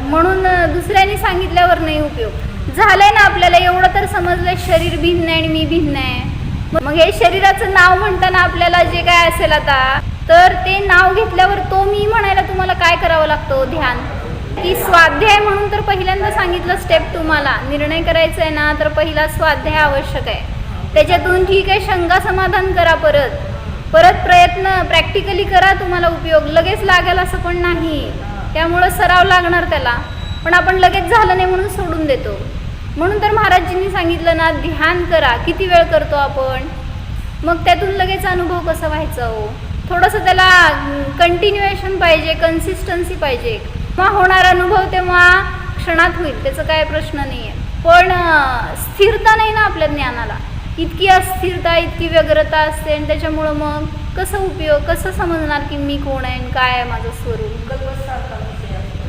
म्हणून दुसऱ्यांनी सांगितल्यावर नाही उपयोग झालाय ना. आपल्याला एवढं तर समजलंय शरीर भिन्न आहे आणि मी भिन्न आहे. मग हे शरीराचं नाव म्हणताना आपल्याला जे काय असेल आता, तर ते नाव घेतल्यावर तो मी म्हणायला तुम्हाला काय करावं लागतं? ध्यान. की स्वाध्याय म्हणून तर पहिल्यांदा सांगितलं स्टेप तुम्हाला. निर्णय करायचा आहे ना, तर पहिला स्वाध्याय आवश्यक आहे. त्याच्यातून ठीक आहे शंका समाधान करा, परत प्रयत्न प्रॅक्टिकली करा, तुम्हाला उपयोग लगेच लागेल असं पण नाही. त्यामुळं सराव लागणार त्याला. पण आपण लगेच झालं नाही म्हणून सोडून देतो. म्हणून तर महाराजजींनी सांगितलं ना, ध्यान करा. किती वेळ करतो आपण? मग त्यातून लगेच अनुभव कसा व्हायचा हो? थोडंसं त्याला कंटिन्युएशन पाहिजे, कन्सिस्टन्सी पाहिजे. जेव्हा होणार अनुभव तेव्हा क्षणात होईल, त्याचं काय प्रश्न नाही आहे. पण स्थिरता नाही ना आपल्या ज्ञानाला. इतकी अस्थिरता, इतकी व्यग्रता असते आणि त्याच्यामुळं मग कसं उपयोग, कसं समजणार की मी कोण आहे आणि काय आहे माझं स्वरूप?